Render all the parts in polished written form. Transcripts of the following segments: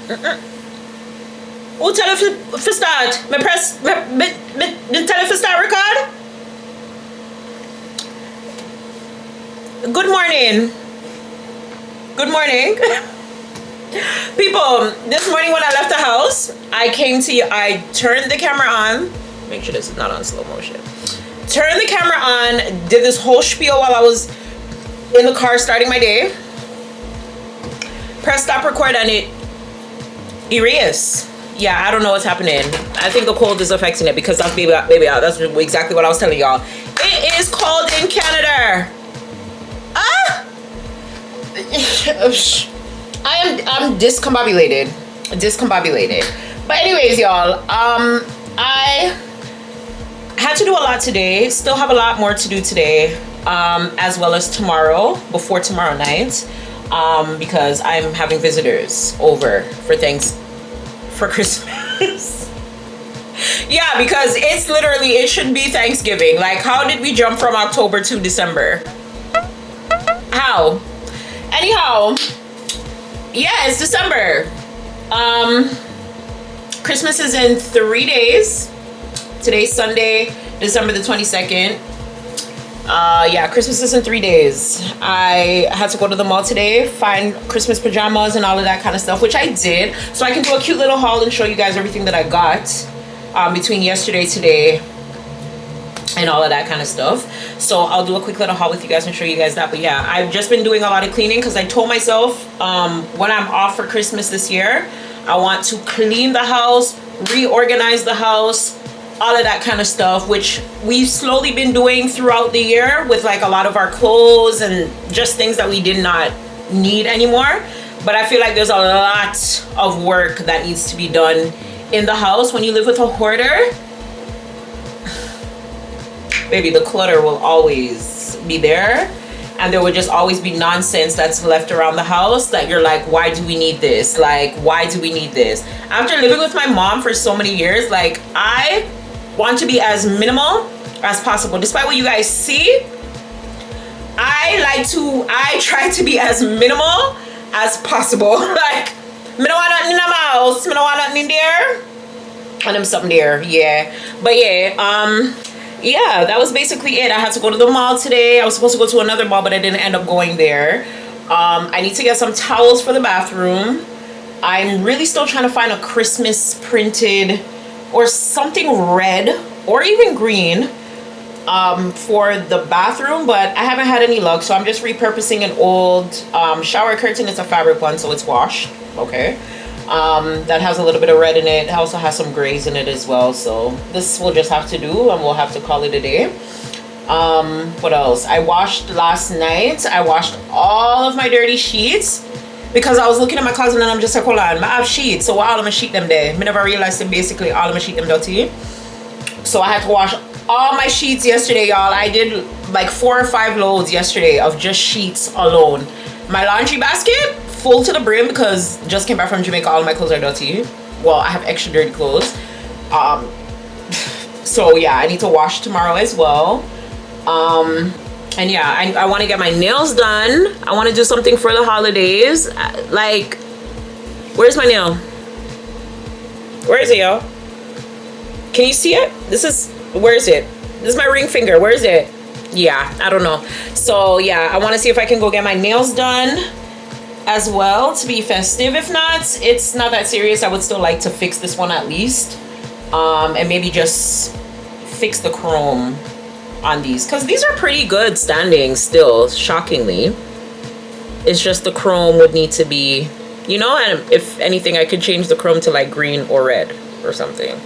Who tell you to start? Me press, me tell you to start record? Good morning. Good morning. People, this morning when I left the house, I came to you, I turned the camera on. Make sure this is not on slow motion. Turned the camera on, did this whole spiel while I was in the car starting my day. Press stop record and it erased. Yeah, I don't know what's happening. I think the cold is affecting it because that's baby out. That's exactly what I was telling y'all. It is cold in Canada. I'm discombobulated. But anyways, y'all, I had to do a lot today. Still have a lot more to do today, as well as tomorrow, before tomorrow night, because I'm having visitors over for Christmas. Yeah, because it's literally, it should be Thanksgiving. Like, how did we jump from October to December? How? Anyhow, yeah, it's December. Christmas is in 3 days. Today's Sunday, December the 22nd. Yeah, Christmas is in 3 days. I had to go to the mall today, find Christmas pajamas and all of that kind of stuff, which I did. So I can do a cute little haul and show you guys everything that I got between yesterday, today, and all of that kind of stuff. So I'll do a quick little haul with you guys and show you guys that. But yeah, I've just been doing a lot of cleaning because I told myself when I'm off for Christmas this year, I want to clean the house, reorganize the house, all of that kind of stuff, which we've slowly been doing throughout the year with like a lot of our clothes and just things that we did not need anymore. But I feel like there's a lot of work that needs to be done in the house. When you live with a hoarder, baby, the clutter will always be there, and there will just always be nonsense that's left around the house that you're like, why do we need this? Like, why do we need this? After living with my mom for so many years, like, I want to be as minimal as possible. Despite what you guys see, I try to be as minimal as possible. Like, me don't want nothing in the house, me don't want nothing in there, and them something there. Yeah, but yeah, yeah, that was basically it. I had to go to the mall today. I was supposed to go to another mall, but I didn't end up going there. I need to get some towels for the bathroom. I'm really still trying to find a Christmas printed or something red or even green for the bathroom, but I haven't had any luck. So I'm just repurposing an old shower curtain. It's a fabric one, so it's washed. Okay. That has a little bit of red in it. It also has some grays in it as well. So this will just have to do, and we'll have to call it a day. What else? I washed last night. I washed all of my dirty sheets because I was looking at my closet and I'm just like, hold on, I have sheets. So why all of my sheet them there? I never realized that basically all of my sheet them dirty. So I had to wash all my sheets yesterday, y'all. I did like 4 or 5 loads yesterday of just sheets alone. My laundry basket full to the brim because just came back from Jamaica. All my clothes are dirty. Well, I have extra dirty clothes. So yeah, I need to wash tomorrow as well. And yeah, I want to get my nails done. I want to do something for the holidays. Like, where's my nail? Where is it, y'all? Can you see it? Where is it? This is my ring finger. Where is it? Yeah, I don't know. So yeah, I want to see if I can go get my nails done as well to be festive. If not, it's not that serious. I would still like to fix this one at least, and maybe just fix the chrome on these because these are pretty good standing still, shockingly. It's just the chrome would need to be, you know, and if anything I could change the chrome to like green or red or something.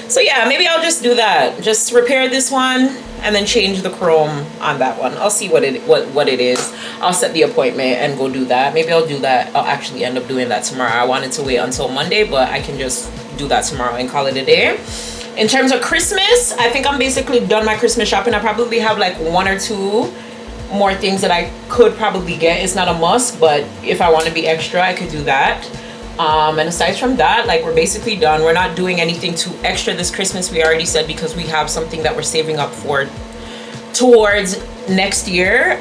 So yeah, maybe I'll just do that, just repair this one and then change the chrome on that one. I'll see what it is. I'll set the appointment and go do that. Maybe I'll do that. I'll actually end up doing that tomorrow. I wanted to wait until Monday, but I can just do that tomorrow and call it a day. In terms of Christmas, I think I'm basically done my Christmas shopping. I probably have like 1 or 2 more things that I could probably get. It's not a must, but if I want to be extra, I could do that. And aside from that, like, we're basically done. We're not doing anything too extra this Christmas, we already said, because we have something that we're saving up for towards next year.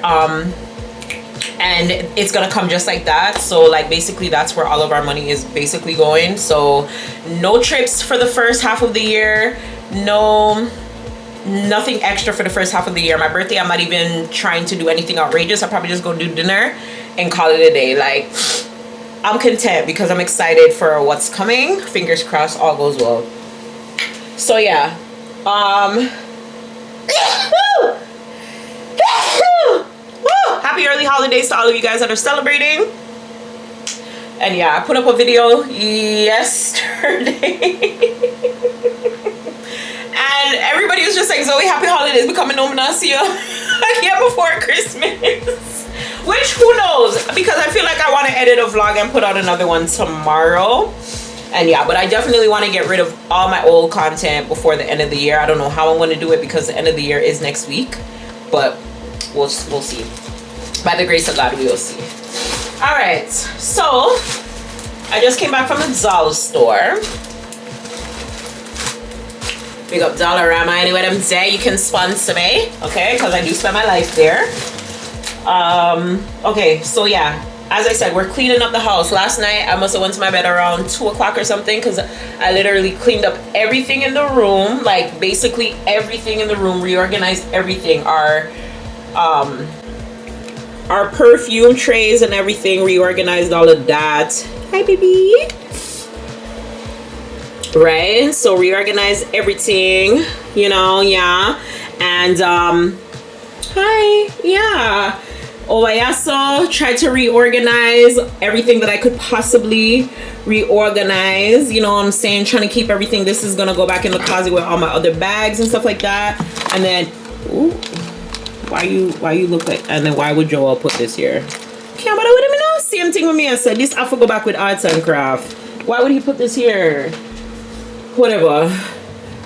and it's gonna come just like that. So like basically that's where all of our money is basically going. So no trips for the first half of the year, nothing extra for the first half of the year. My birthday, I'm not even trying to do anything outrageous. I'll probably just go do dinner and call it a day. Like, I'm content because I'm excited for what's coming. Fingers crossed all goes well. So yeah, happy early holidays to all of you guys that are celebrating. And yeah, I put up a video yesterday and everybody was just like, Zoe, happy holidays, becoming nominacia again before Christmas. Which, who knows, because I feel like I want to edit a vlog and put out another one tomorrow. And yeah, but I definitely want to get rid of all my old content before the end of the year. I don't know how I'm going to do it because the end of the year is next week, but we'll see. By the grace of God, we will see. All right, so I just came back from the doll store. Big up Dollarama. Anyway, them there, you can sponsor me, okay? Because I do spend my life there. Okay, so yeah, as I said, we're cleaning up the house. Last night I must have went to my bed around 2 o'clock or something because I literally cleaned up everything in the room, like basically everything in the room, reorganized everything. Our perfume trays and everything, reorganized all of that. Hi baby. Right, so reorganize everything, you know. Yeah. And hi. Yeah. Oh, I also tried to reorganize everything that I could possibly reorganize, you know what I'm saying, trying to keep everything. This is gonna go back in the closet with all my other bags and stuff like that. And then, ooh, why you look like, and then why would Joel put this here? Okay, but I wouldn't know. Same thing with me. I said this I have to go back with arts and craft. Why would he put this here? Whatever.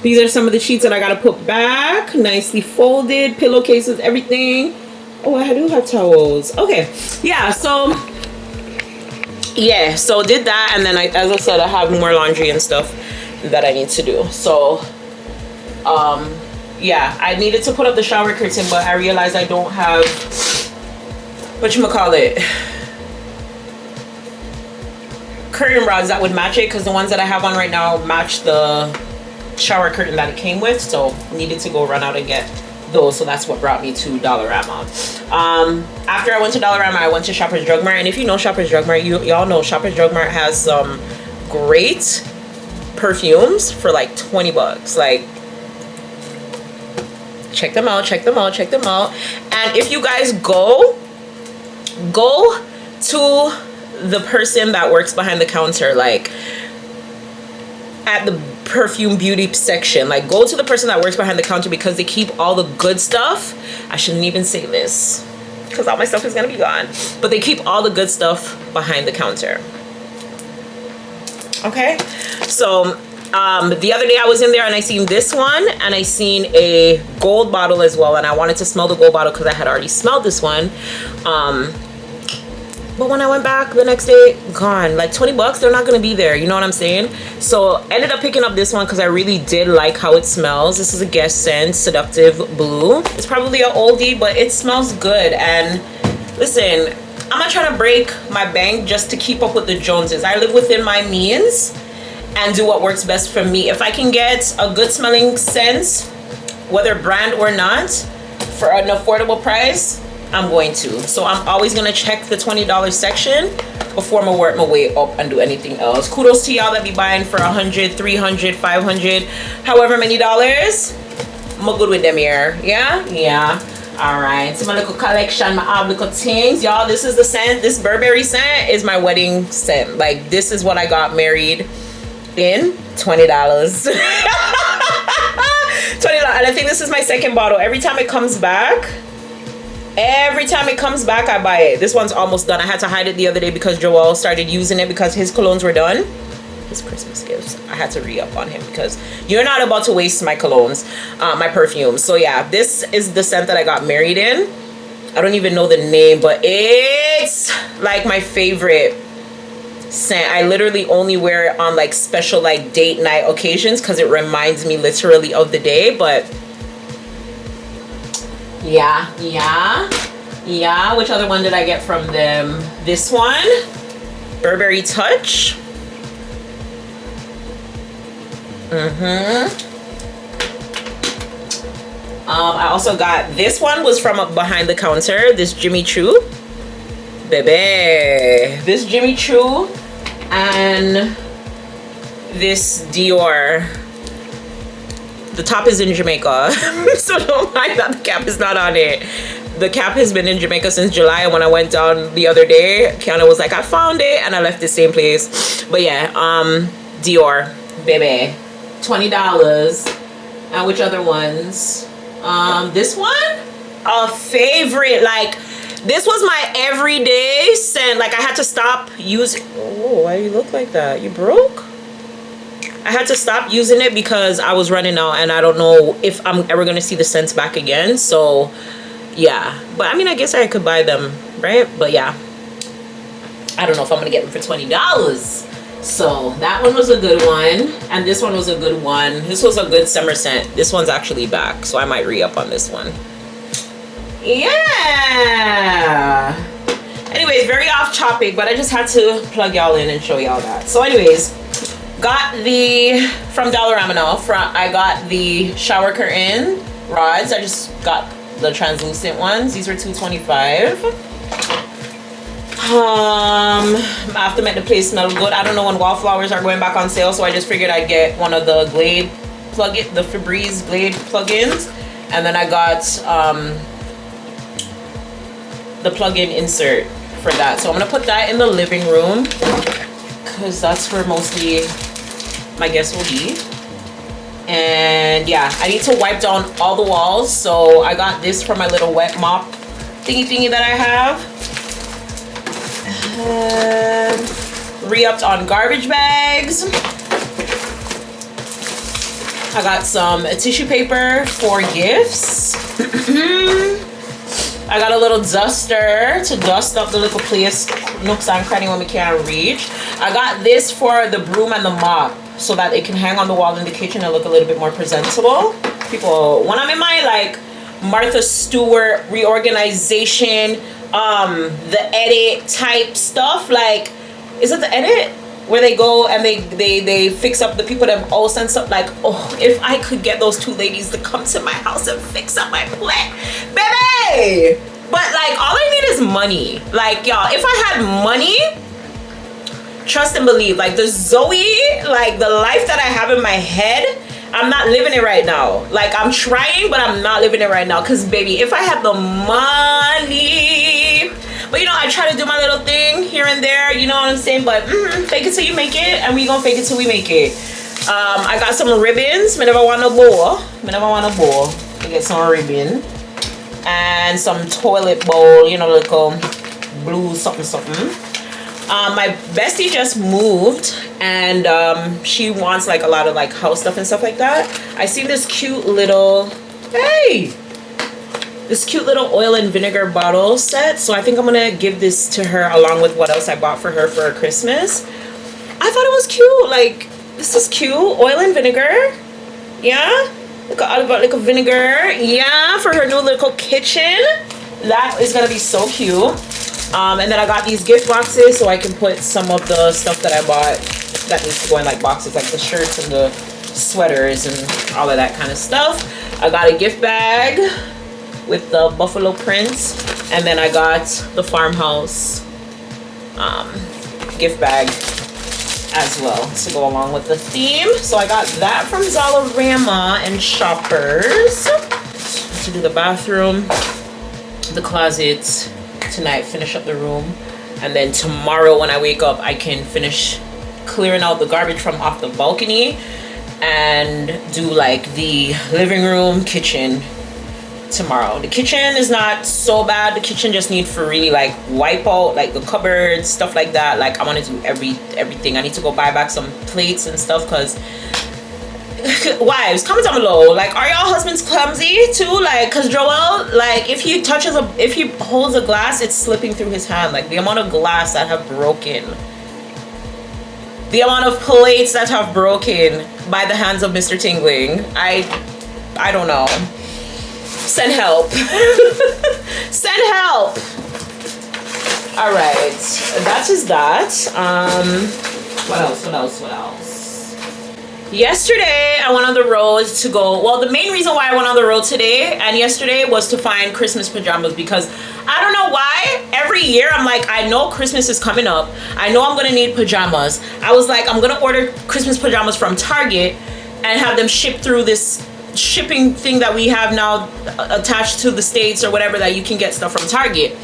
These are some of the sheets that I gotta put back, nicely folded, pillowcases, everything. Oh, I do have towels. Okay, yeah, so yeah, so did that, and then as I said, I have more laundry and stuff that I need to do. So yeah, I needed to put up the shower curtain, but I realized I don't have, whatchamacallit, curtain rods that would match it, because the ones that I have on right now match the shower curtain that it came with. So needed to go run out and get those. So that's what brought me to Dollarama. After I went to Dollarama, I went to Shoppers Drug Mart. And if you know Shoppers Drug Mart, y'all know Shoppers Drug Mart has some great perfumes for like 20 bucks. Like, check them out, check them out, check them out. And if you guys go to the person that works behind the counter, like at the perfume beauty section, like go to the person that works behind the counter, because they keep all the good stuff. I shouldn't even say this because all my stuff is gonna be gone, but they keep all the good stuff behind the counter. Okay, so the other day I was in there and I seen this one, and I seen a gold bottle as well, and I wanted to smell the gold bottle because I had already smelled this one. But when I went back the next day, gone. Like 20 bucks, they're not gonna be there, you know what I'm saying? So ended up picking up this one because I really did like how it smells. This is a Guess scent, Seductive Blue. It's probably an oldie, but it smells good. And listen, I'm not trying to break my bank just to keep up with the Joneses. I live within my means and do what works best for me. If I can get a good smelling scent, whether brand or not, for an affordable price, I'm going to. So I'm always gonna check the $20 section before I work my way up and do anything else. Kudos to y'all that be buying for $100, $300, $500, however many dollars. I'm good with them here. Yeah. All right, so my little collection, my odd little things, y'all. This is the scent. This Burberry scent is my wedding scent. Like, this is what I got married in. $20. $20. And I think this is my second bottle. Every time it comes back, I buy it. This one's almost done. I had to hide it the other day because Joel started using it because his colognes were done. His Christmas gifts. I had to re-up on him because you're not about to waste my colognes, my perfume. So yeah, this is the scent that I got married in. I don't even know the name, but it's like my favorite scent. I literally only wear it on like special like date night occasions because it reminds me literally of the day. But yeah. Yeah, which other one did I get from them? This one, Burberry Touch. I also got, this one was from behind the counter, this Jimmy Choo. Baby. This Jimmy Choo and this Dior. The top is in Jamaica, so don't mind that the cap is not on it. The cap has been in Jamaica since July, and when I went down the other day, Kiana was like, I found it, and I left the same place. But yeah, Dior, baby. $20. And which other ones? This one, a favorite. Like, this was my everyday scent. Like, I had to stop using. Oh, why do you look like that? You broke? I had to stop using it because I was running out, and I don't know if I'm ever gonna see the scents back again. So yeah, but I mean, I guess I could buy them, right? But yeah, I don't know if I'm gonna get them for $20. So that one was a good one, and this one was a good one. This was a good summer scent. This one's actually back, so I might re-up on this one. Yeah. Anyways, very off topic, but I just had to plug y'all in and show y'all that. So anyways, got the, from Dollarama now, I got the shower curtain rods. I just got the translucent ones. These were $2.25. I have to make the place smell good. I don't know when wallflowers are going back on sale, so I just figured I'd get one of the Glade plug-in, the Febreze Glade plug-ins, and then I got the plug-in insert for that. So I'm gonna put that in the living room because that's where mostly my guests will be. And yeah, I need to wipe down all the walls, so I got this for my little wet mop thingy that I have. Re-upped on garbage bags. I got some tissue paper for gifts. I got a little duster to dust up the little place, nooks and cranny when we can't reach. I got this for the broom and the mop so that it can hang on the wall in the kitchen and look a little bit more presentable. People, when I'm in my like Martha Stewart reorganization, the edit type stuff, like, is it the edit where they go and they fix up the people that all send stuff? Like, oh, if I could get those two ladies to come to my house and fix up my plate, baby. But like, all I need is money. Like, y'all, if I had money, trust and believe, like the Zoe, like the life that I have in my head, I'm not living it right now. Like, I'm trying, but I'm not living it right now. Because, baby, if I had the money... But, you know, I try to do my little thing here and there. You know what I'm saying? But fake it till you make it. And we gonna fake it till we make it. I got some ribbons. I never want a bow. I get some ribbon. And some toilet bowl. You know, like blue something. My bestie just moved, and she wants like a lot of like house stuff and stuff like that. I seen this cute little, this cute little oil and vinegar bottle set. So I think I'm gonna give this to her along with what else I bought for her for Christmas. I thought it was cute. Like, this is cute. Oil and vinegar. Yeah. Like a vinegar. Yeah, for her new little kitchen. That is gonna be so cute. And then I got these gift boxes so I can put some of the stuff that I bought that needs to go in like boxes, like the shirts and the sweaters and all of that kind of stuff. I got a gift bag with the buffalo prints, and then I got the farmhouse gift bag as well to go along with the theme. So I got that from Dollarama and Shoppers. To do the bathroom, the closet tonight, finish up the room, and then tomorrow when I wake up I can finish clearing out the garbage from off the balcony and do like the living room, kitchen tomorrow. The kitchen is not so bad. The kitchen just need for really like wipe out like the cupboards, stuff like that. Like, I want to do everything. I need to go buy back some plates and stuff, because wives, comment down below, like, are y'all husbands clumsy too? Like, cause Joel, like, if he holds a glass, it's slipping through his hand. Like, the amount of glass that have broken, the amount of plates that have broken by the hands of Mr. Tingling, I don't know. Send help. Send help. All right, that is that. What else? Yesterday, I went on the road to go. Well, the main reason why I went on the road today and yesterday was to find Christmas pajamas, because I don't know why. Every year, I'm like, I know Christmas is coming up. I know I'm going to need pajamas. I was like, I'm going to order Christmas pajamas from Target and have them shipped through this shipping thing that we have now attached to the States or whatever, that you can get stuff from Target.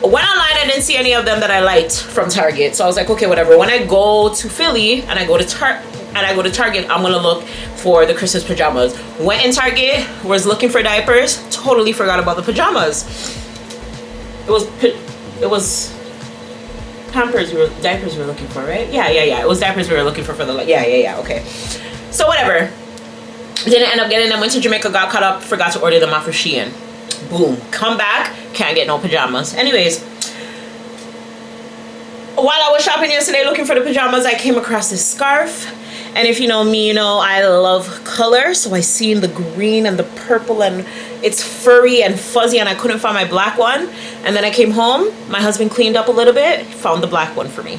Went online, I didn't see any of them that I liked from Target. So I was like, okay, whatever. When I go to Philly and I go to Target, I'm gonna look for the Christmas pajamas. Went in Target, was looking for diapers, totally forgot about the pajamas. It was Pampers, diapers we were looking for, right? Yeah. It was diapers we were looking for the, yeah, okay. So whatever. Didn't end up getting them, went to Jamaica, got caught up, forgot to order them off of Shein. Boom, come back, can't get no pajamas. Anyways, while I was shopping yesterday looking for the pajamas, I came across this scarf. And if you know me, you know I love color. So I seen the green and the purple, and it's furry and fuzzy, and I couldn't find my black one. And then I came home, my husband cleaned up a little bit, found the black one for me.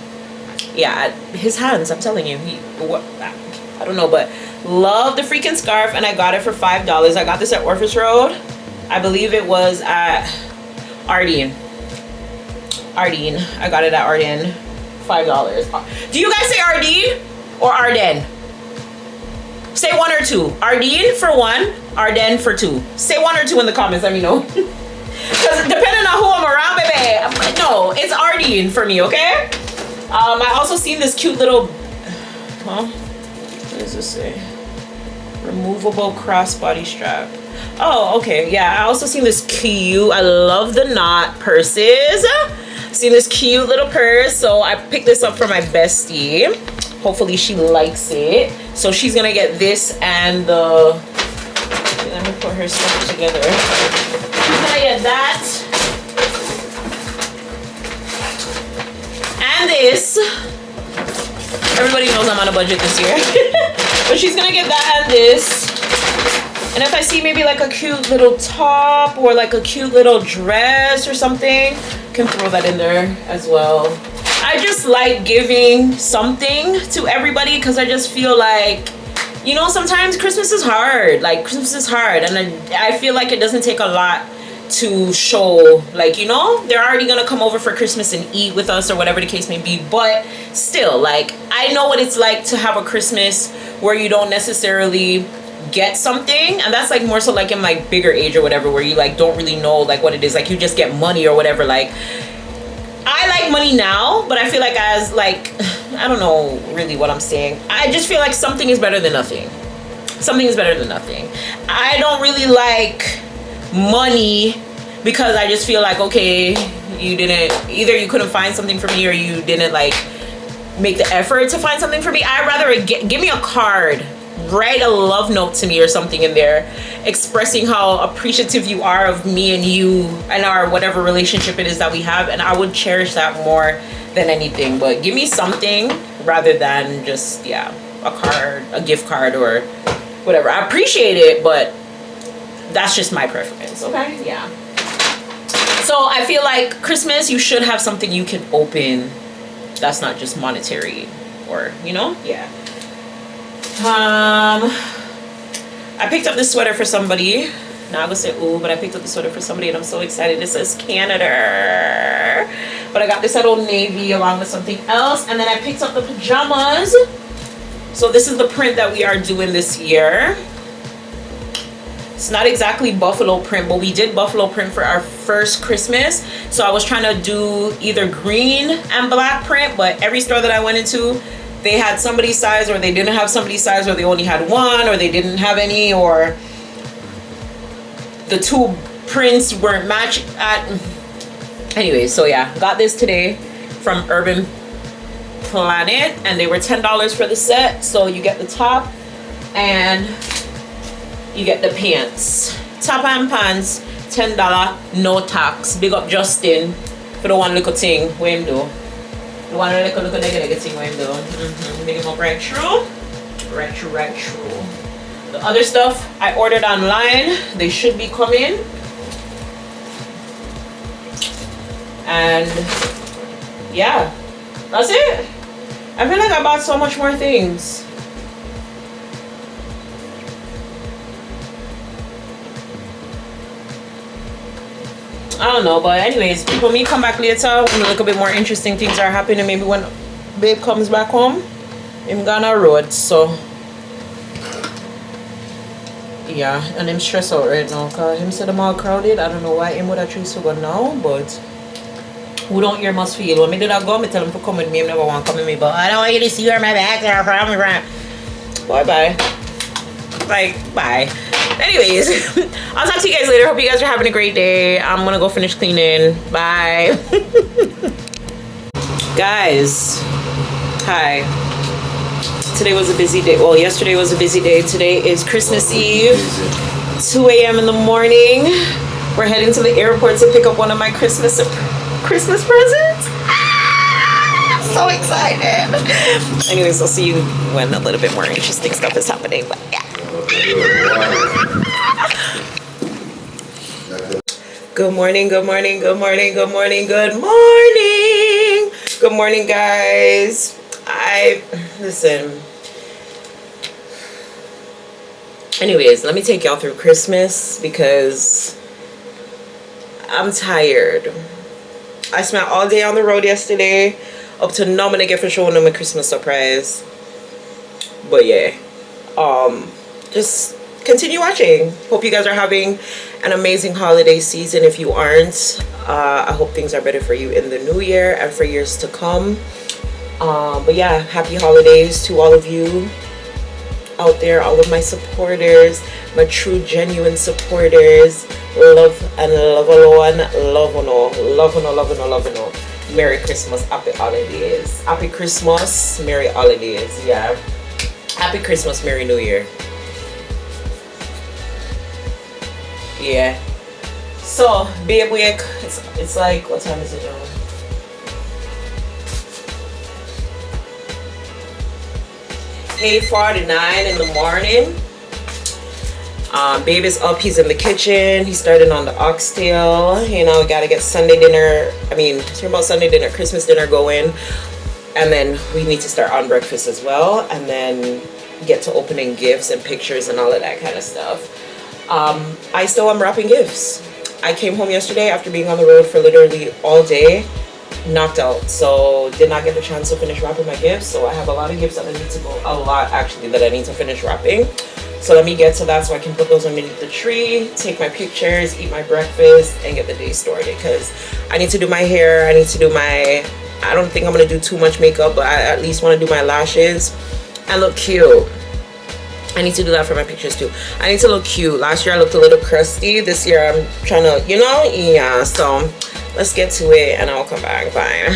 Yeah, his hands, I'm telling you, I don't know, but love the freaking scarf, and I got it for $5. I got this at Orpheus Road. I believe it was at Ardeen. I got it at Ardeen. $5. Do you guys say Ardeen or Arden? Say one or two. Ardeen for one, Arden for two. Say one or two in the comments, let me know. Because depending on who I'm around, baby, no, it's Ardeen for me, okay? I also seen this cute little, what does this say? Removable crossbody strap. Oh, okay, yeah, I also seen this cute, I love the knot purses. Seen this cute little purse, so I picked this up for my bestie. Hopefully she likes it. So she's gonna get this and the, let me put her stuff together. She's gonna get that and this. Everybody knows I'm on a budget this year. But she's gonna get that and this. And if I see maybe like a cute little top or like a cute little dress or something, can throw that in there as well. I just like giving something to everybody, because I just feel like, you know, sometimes Christmas is hard. Like, Christmas is hard, and I feel like it doesn't take a lot to show, like, you know, they're already gonna come over for Christmas and eat with us or whatever the case may be, but still, like, I know what it's like to have a Christmas where you don't necessarily get something, and that's like more so like in my bigger age or whatever, where you like don't really know like what it is, like you just get money or whatever. Like, I like money now, but I feel like as like, I don't know really what I'm saying, I just feel like something is better than nothing. Something is better than nothing. I don't really like money, because I just feel like, okay, you didn't, either you couldn't find something for me or you didn't like make the effort to find something for me. I'd rather give me a card, write a love note to me or something in there expressing how appreciative you are of me and you and our whatever relationship it is that we have, and I would cherish that more than anything. But give me something rather than just, yeah, a card, a gift card or whatever. I appreciate it, but that's just my preference. Okay, yeah. So I feel like Christmas, you should have something you can open that's not just monetary, or, you know, yeah. I picked up this sweater for somebody. Now I'm gonna say ooh, but I picked up the sweater for somebody and I'm so excited. It says Canada, but I got this at Old Navy along with something else. And then I picked up the pajamas. So this is the print that we are doing this year. It's not exactly buffalo print, but we did buffalo print for our first Christmas. So I was trying to do either green and black print, but every store that I went into, they had somebody's size, or they didn't have somebody's size, or they only had one, or they didn't have any, or the two prints weren't matched at. Anyway, so yeah, got this today from Urban Planet, and they were $10 for the set. So you get the top and you get the pants. Top and pants, $10, no tax. Big up Justin for the one little thing what him do. The one little nigga thing what him do. Big him up right true. Right true. The other stuff I ordered online. They should be coming. And yeah, that's it. I feel like I bought so much more things. I don't know, but anyways, when we come back later, when a little bit more interesting things are happening, maybe when babe comes back home, I'm gonna road. So yeah, and I'm stressed out right now because him said I'm all crowded. I don't know why him would have choose to go now, but who don't hear must feel. When me did that go, me tell him to come with me. I never want to come with me, but I don't want you to see where my back there from. Bye. Like, bye. Anyways, I'll talk to you guys later. Hope you guys are having a great day. I'm gonna go finish cleaning. Bye. Guys, hi. Today was a busy day. Well, yesterday was a busy day. Today is Christmas Eve, 2 a.m. in the morning. We're heading to the airport to pick up one of my Christmas presents. I'm so excited. Anyways, I'll see you when a little bit more interesting stuff is happening. But yeah. Good morning, good morning, good morning, good morning, good morning. Good morning, guys. Listen. Anyways, let me take y'all through Christmas because I'm tired. I spent all day on the road yesterday. Up to now, I'm gonna get for showing them a Christmas surprise. But yeah, just continue watching. Hope you guys are having an amazing holiday season. If you aren't, I hope things are better for you in the new year and for years to come. But yeah, happy holidays to all of you out there, all of my supporters, my true genuine supporters. Love and love alone, love on all, love on all, love on all, love on all. Merry Christmas, happy holidays. Happy Christmas, Merry holidays. Yeah, happy Christmas, Merry New Year. Yeah. So babe, it's like, what time is it now? Hey, 49 in the morning. Babe is up, he's in the kitchen, he's starting on the oxtail. You know, we gotta get Sunday dinner, talking about Sunday dinner, Christmas dinner going, and then we need to start on breakfast as well, and then get to opening gifts and pictures and all of that kind of stuff. I still am wrapping gifts. I came home yesterday after being on the road for literally all day, knocked out, so did not get the chance to finish wrapping my gifts. So I have a lot of gifts that I need to go, a lot actually, that I need to finish wrapping. So let me get to that so I can put those underneath the tree, take my pictures, eat my breakfast, and get the day started. Because I need to do my hair, I need to do my, I don't think I'm going to do too much makeup, but I at least want to do my lashes and look cute. I need to do that for my pictures too. I need to look cute. Last year I looked a little crusty. This year I'm trying to, you know, yeah. So let's get to it and I'll come back. Bye.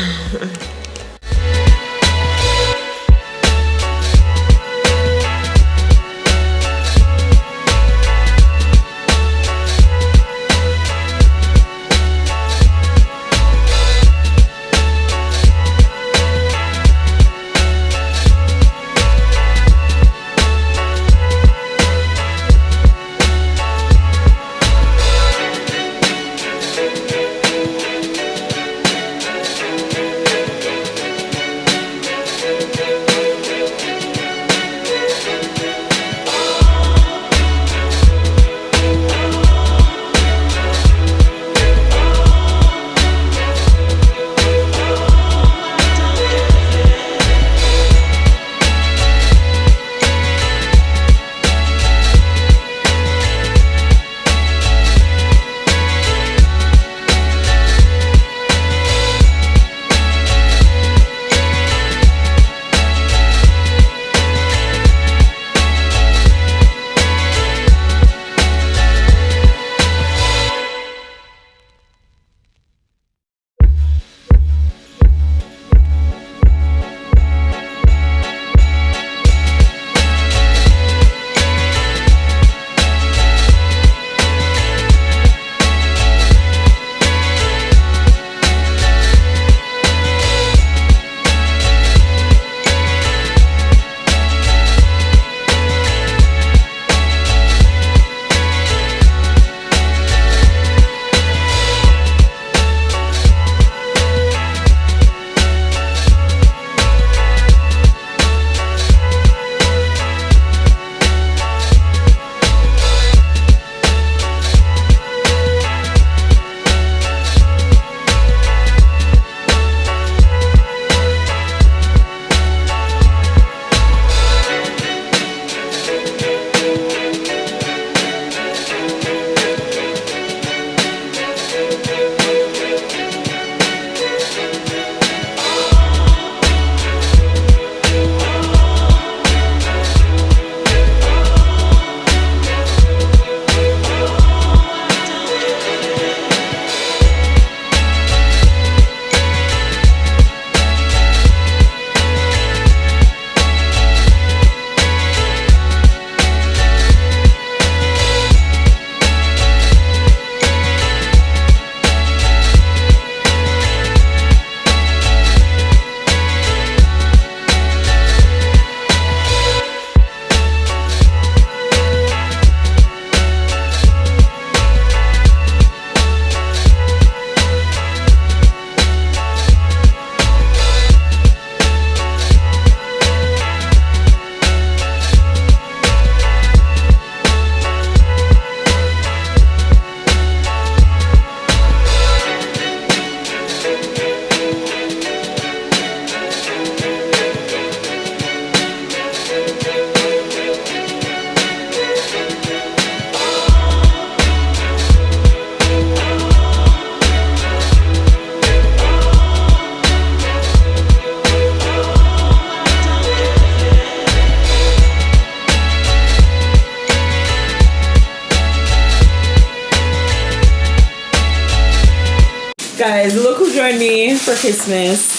guys, look who joined me for Christmas.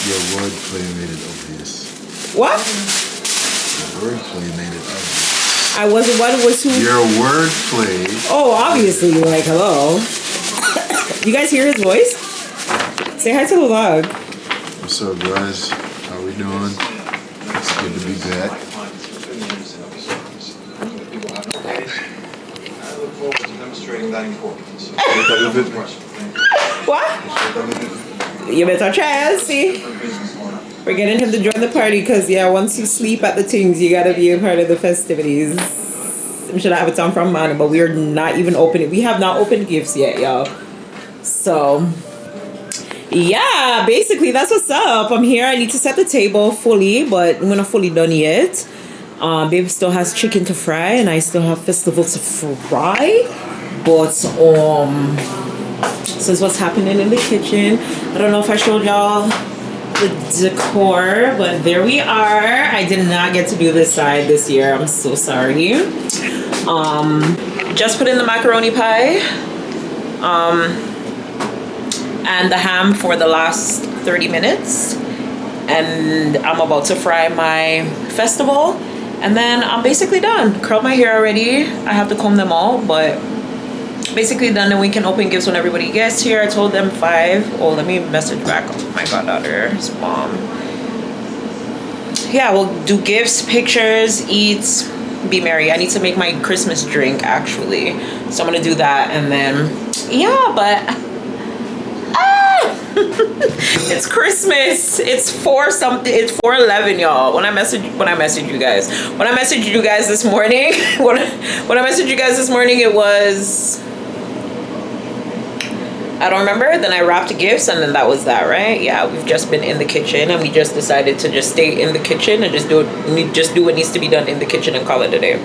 Your wordplay made it obvious. What? Your wordplay made it obvious. I wasn't. What was who? Your wordplay. Oh, obviously. Like, hello. You guys hear his voice? Say hi to the vlog. What's up, guys? How we doing? It's good to be back. What? You better try and see. We're getting him to join the party because, yeah, once you sleep at the things, you gotta be a part of the festivities. I'm sure I have a time from man, but we're not even opening. We have not opened gifts yet, y'all. So, yeah, basically that's what's up. I'm here. I need to set the table fully, but we're not fully done yet. Babe still has chicken to fry, and I still have festival to fry. But so is what's happening in the kitchen. I don't know if I showed y'all the decor, but there we are. I did not get to do this side this year. I'm so sorry. Just put in the macaroni pie and the ham for the last 30 minutes, and I'm about to fry my festival, and then I'm basically done. Curled my hair already. I have to comb them all, but basically done. And we can open gifts when everybody gets here. I told them 5. Oh, let me message back my goddaughter's mom. Yeah, we'll do gifts, pictures, eat, be merry. I need to make my Christmas drink actually, so I'm gonna do that, and then yeah, but it's Christmas. It's 4 something. It's 4:11, y'all. When I messaged you guys this morning, when I messaged you guys this morning, it was, I don't remember. Then I wrapped gifts, and then that was that, right? Yeah, we've just been in the kitchen, and we just decided to just stay in the kitchen and just do what needs to be done in the kitchen and call it a day.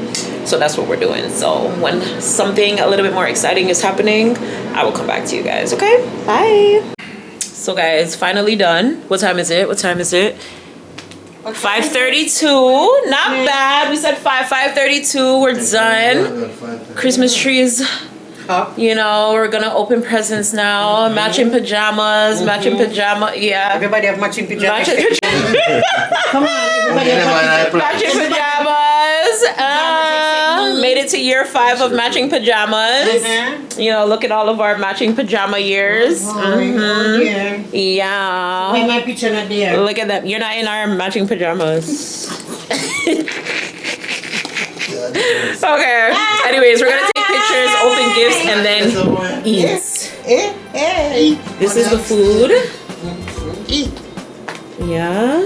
So that's what we're doing. So when something a little bit more exciting is happening, I will come back to you guys. Okay, bye. So guys, finally done. What time is it? 5:32. Not bad. We said 5:32. We're done. Christmas tree is up. You know, we're gonna open presents now. Matching pajamas. Matching pajama. Yeah. Everybody have matching pajamas. Come on, everybody have matching pajamas. Made it to year 5 of matching pajamas. You know, look at all of our matching pajama years. Yeah. Why my picture not there? Look at that. You're not in our matching pajamas. Okay. Anyways, we're gonna take pictures, open gifts, and then eat. This is the food. Yeah.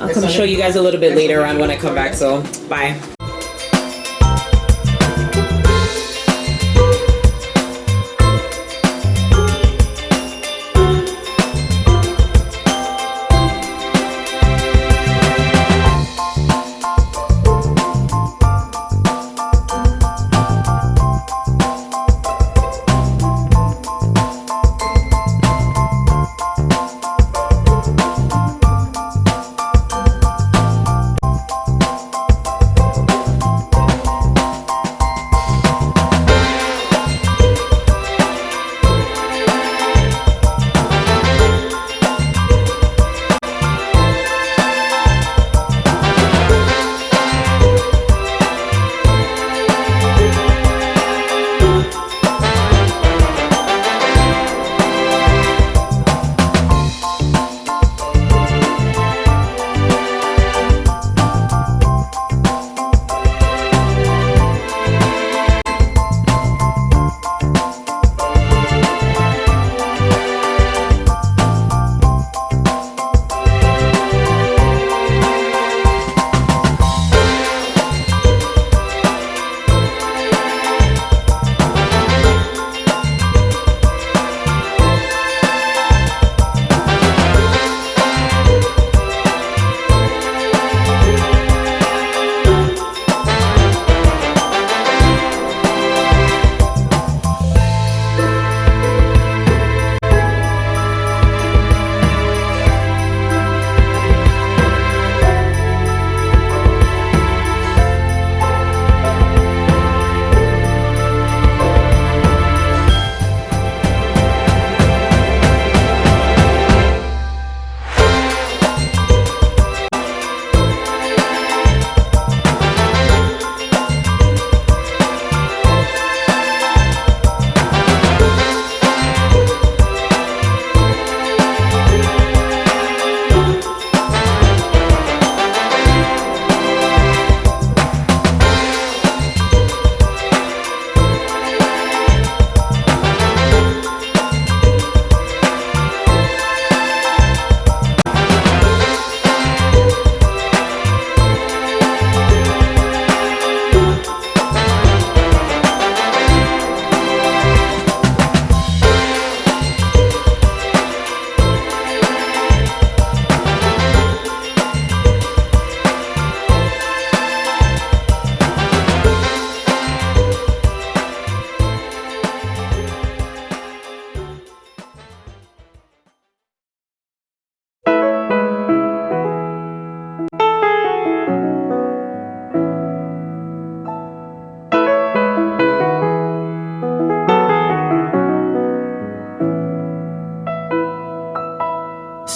I'll come show you guys a little bit later on when I come back. So, bye.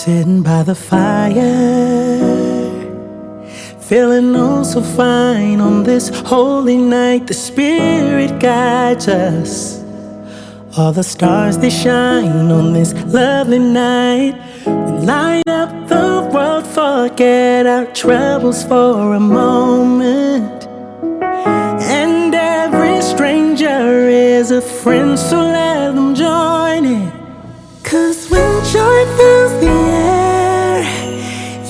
Sitting by the fire, feeling oh so fine on this holy night. The Spirit guides us. All the stars they shine on this lovely night. We light up the world, forget our troubles for a moment. And every stranger is a friend, so let them join in. 'Cause when joy fills the air,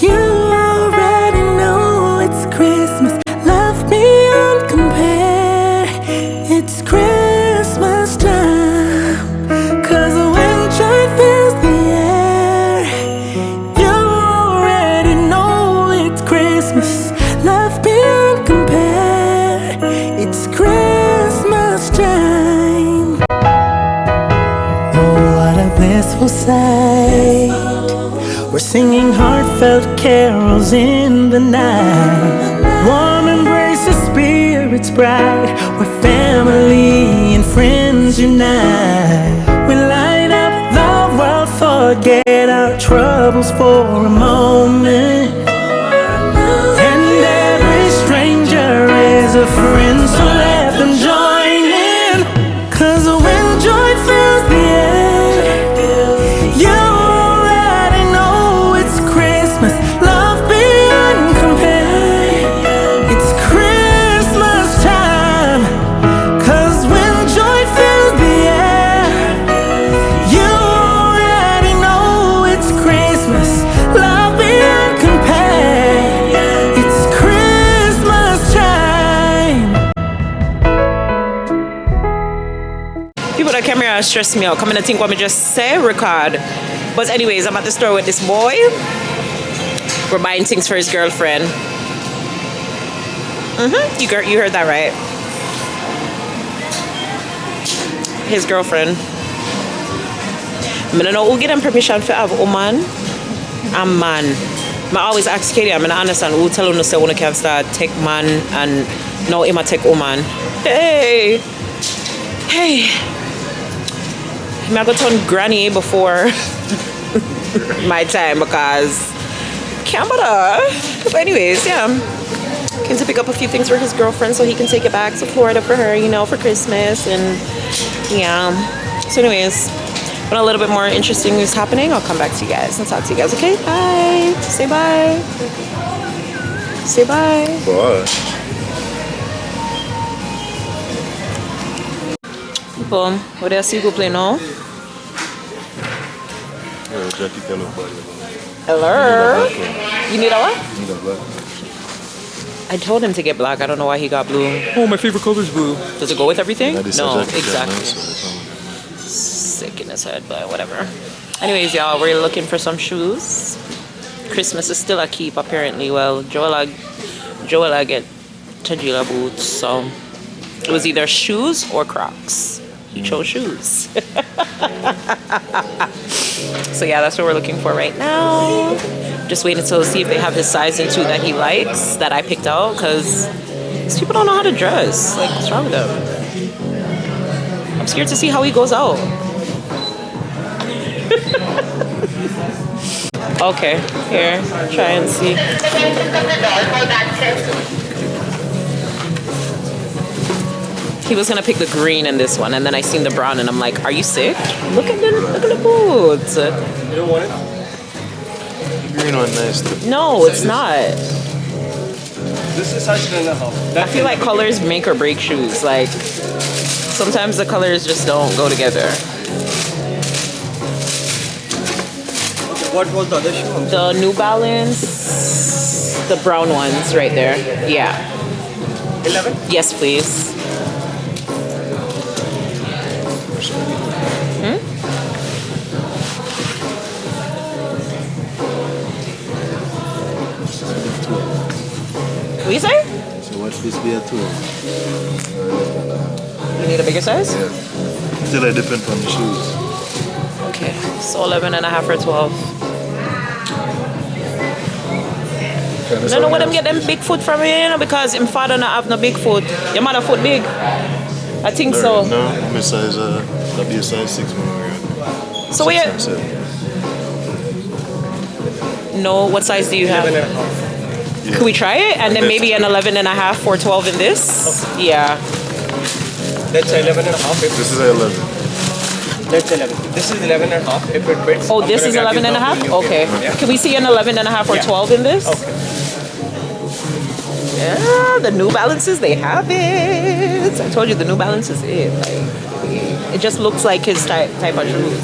you already know it's Christmas. Love beyond compare, it's Christmas time. 'Cause when joy fills the air, you already know it's Christmas. Love beyond compare, it's Christmas time. Oh, what a blissful sight. We're singing heartfelt carols in the night. Warm embrace of spirits bright, where family and friends unite. We light up the world, forget our troubles for a moment. And every stranger is a friend, so let them join in. 'Cause when joy fills the air, you already know it's Christmas. Love beyond compare, it's Christmas time. 'Cause when joy fills the air, you already know it's Christmas. Love beyond compare, it's Christmas time. People that come here and stress me out. Come in and think what me just say, record. But anyways, I'm at the store with this boy. We're buying things for his girlfriend. You heard that right. His girlfriend. I don't know who get him permission to have woman and man. I always ask Katie, I don't understand who tell him to say when can start take man and now him a take woman. Hey. I'm going to turn granny before my time because can't bother. But anyways, yeah. Came to pick up a few things for his girlfriend so he can take it back to Florida for her, you know, for Christmas. And yeah. So anyways, when a little bit more interesting is happening, I'll come back to you guys and talk to you guys. Okay? Bye. Say bye. Say bye. Bye. People, what else you go play now? Jackie Kellogg body. Hello? You need a what? Need a black. I told him to get black. I don't know why he got blue. Oh, my favorite color is blue. Does it go with everything? No, exactly. Sick in his head, but whatever. Anyways, y'all, we're looking for some shoes. Christmas is still a keep, apparently. Well, Joella get Tajila boots, so it was either shoes or Crocs. He chose shoes. So yeah, that's what we're looking for right now. Just waiting to see if they have his size into that he likes, that I picked out, because these people don't know how to dress. Like, what's wrong with them? I'm scared to see how he goes out. Okay, here, try and see. He was gonna pick the green in this one, and then I seen the brown, and I'm like, "Are you sick? Look at the boots." You don't want it? The green one nice too. No, it's not. This is actually not how. I feel like colors make or break shoes. Like sometimes the colors just don't go together. Okay, what was the other shoe? The New Balance, the brown ones right there. Yeah. 11? Yes, please. What you say? So what this be a 2? You need a bigger size? Yeah. Still it depends on the shoes. Okay, so 11.5 or 12. I don't know where them get them big foot from, you know, because him father not have no big foot. Your mother foot big? I think so. No, my size, that'd be a size 6 more. So where? No, what size do you have? 11 and a half. Can we try it? And then maybe an 11 and a half or 12 in this? Yeah. That's 11 and a half. If This is a 11. that's 11. This is 11 and a half. If it fits. Oh, I'm this gonna is grab 11 you and a down half? when you Okay. get- Yeah. Can we see an 11 and a half or Yeah. 12 in this? Okay. Yeah, the New Balances, they have it. I told you the New Balance is it. Like, it just looks like his type of shoes.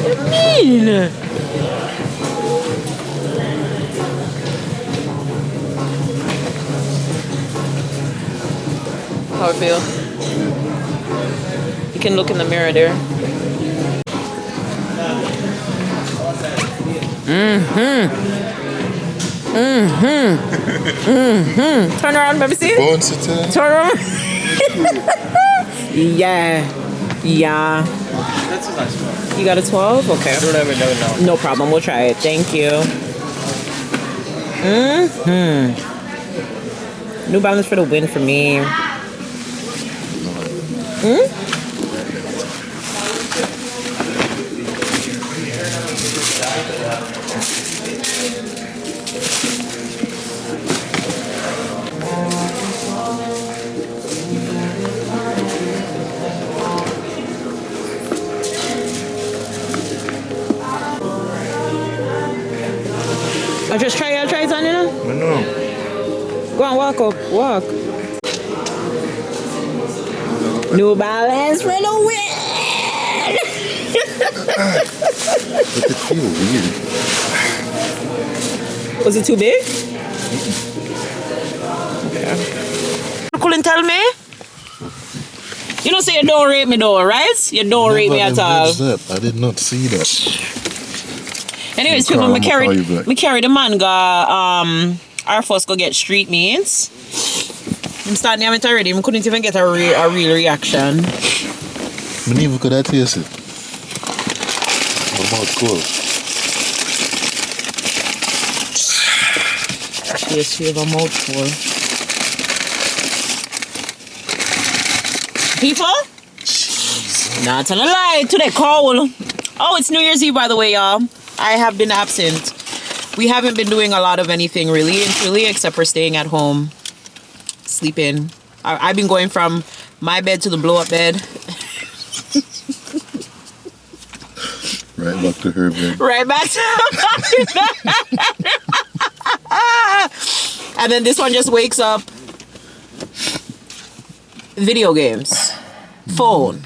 What do you mean? How it feel? You can look in the mirror there. Turn around, baby, see? Bone sitting. Turn around. Yeah. Yeah. That's a nice one. You got a 12? Okay. I don't have 11 now. No problem. We'll try it. Thank you. New Balance for the win for me. I just try it on, you know? No. Go on, walk up. Walk. New Balance for the win! But it feel weird. Was it too big? Okay. You couldn't tell me? You don't say you don't rate me though, right? You don't rate me at all. I did not see that. Anyways, Carl, people, I'ma call you back. me carry the man go our first go get street meats. I'm starting having it already. I couldn't even get a real reaction. I even could I taste it? My mouth cold. Yes, you have a mouthful. People? Not telling a lie. Today, cold. Oh, it's New Year's Eve, by the way, y'all. I have been absent. We haven't been doing a lot of anything really and truly except for staying at home, sleeping. I've been going from my bed to the blow-up bed. Right back to her bed. Right back to and then this one just wakes up. Video games. Phone.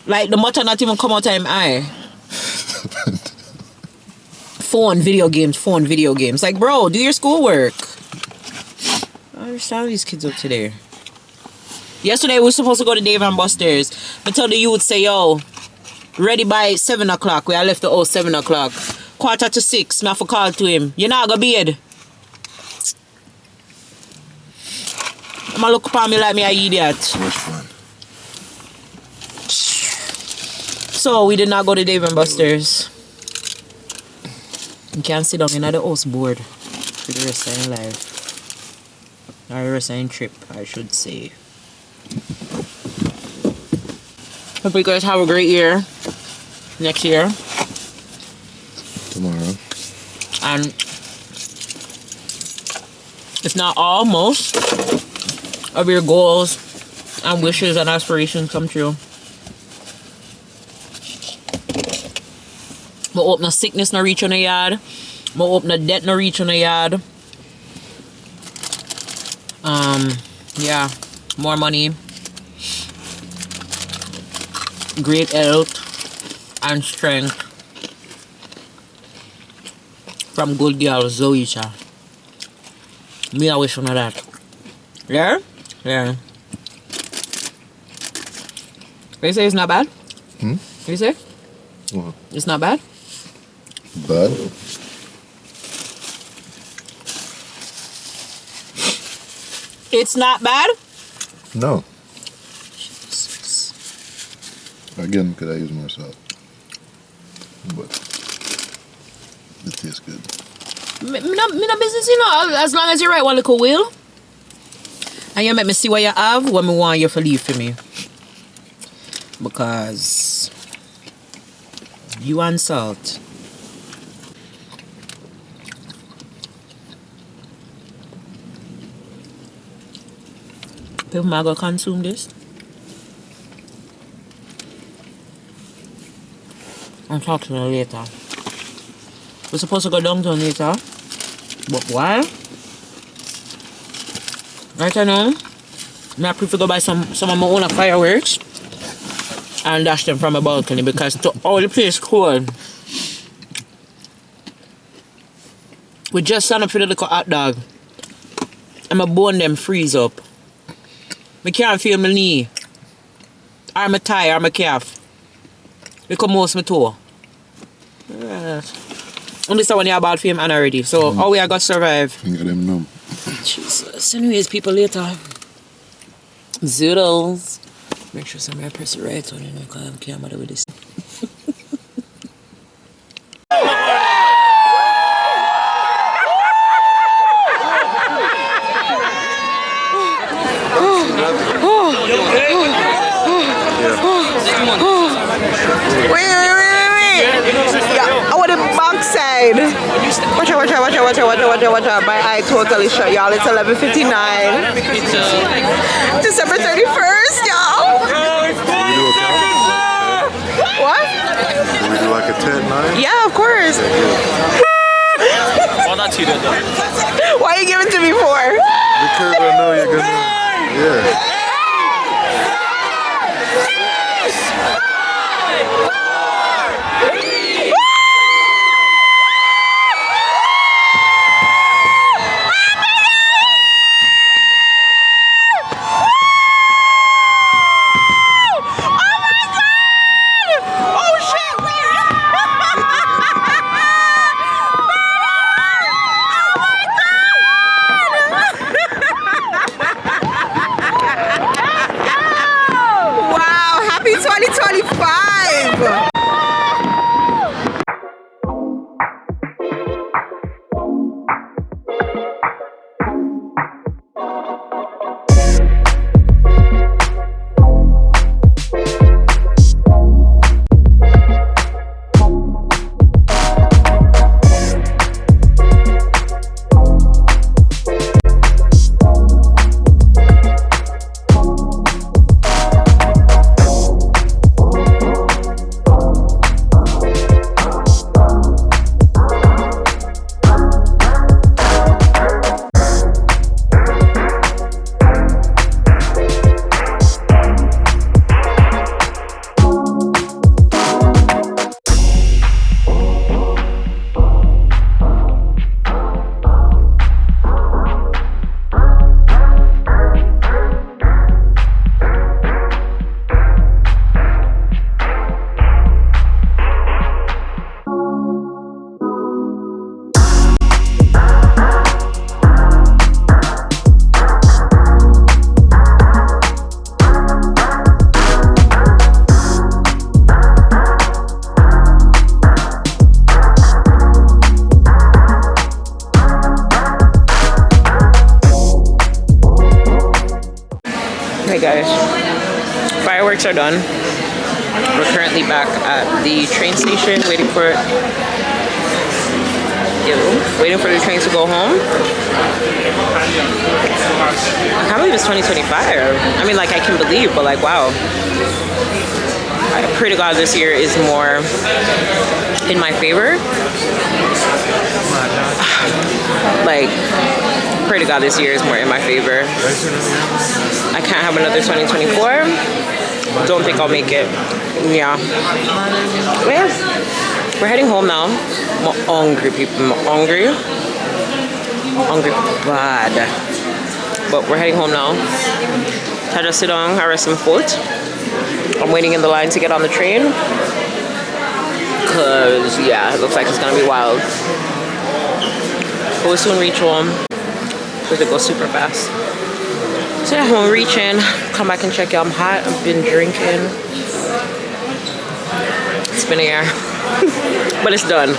Like the motto not even come out of my eye. Phone, video games. Like, bro, do your schoolwork. I understand these kids up today. Yesterday we were supposed to go to Dave and Buster's. But tell the youth say, yo, ready by 7 o'clock. We are left the 7 o'clock. 5:45, I have to call to him. You not gonna bed. I'm gonna look upon me like me an idiot. Which one? So we did not go to Dave and Buster's. You can't sit down in the house board for the rest of your life. Or the rest of your trip, I should say. Hope you guys have a great year. Next year. Tomorrow. And if not all, most of your goals and wishes and aspirations come true. I hope no sickness no reach on the yard. I hope no debt no reach on the yard. Yeah, more money, great health and strength from good girl ZOESHAAA. Me I wish one of that. Yeah? Yeah. You say it's not bad? You say? What? It's not bad? Bad? It's not bad? No. Again, could I use more salt? But it tastes good. Me no business, you know, as long as you write one little will. And you make me see what you have when me want you to leave for me. Because You and salt. People might go consume this. I'll talk to you later. We're supposed to go downtown later. But why? Right now, I prefer to go buy some of my own fireworks and dash them from my balcony because all the place cold. We just stand up for the little hot dog and my bone them freeze up. I can't feel my knee or my thigh or my calf. Look at most of my toe. Only someone here about fame and already. So how we are gonna survive? Finger them numb. Jesus. Anyways, people later. Zoodles. Make sure somebody press the right one, you know, because I'm camera with this. Wait. Yeah, I want the backside. Watch out. My eye totally shut, y'all. It's 11:59. December 31st, y'all. What? Can we do like a 10-9? Yeah, of course. Well, not too good though. Why are you giving to me for? Because I know you're gonna. Yeah. Hey guys, fireworks are done. We're currently back at the train station waiting for the train to go home. I can't believe it's 2025. I mean, like, I can believe, but like, wow. I pray to God this year is more in my favor. Like, pray to God this year is more in my favor. I can't have another 2024. Don't think I'll make it. Yeah. Well, we're heading home now. I'm hungry, people. I'm hungry. Hungry bad. But we're heading home now. I just sit down, I rest some foot. I'm waiting in the line to get on the train. Cause yeah, it looks like it's gonna be wild. We'll soon reach home. Because it goes super fast. So yeah, when we reach in, come back and check you. I'm hot. I've been drinking. It's been a year. But it's done.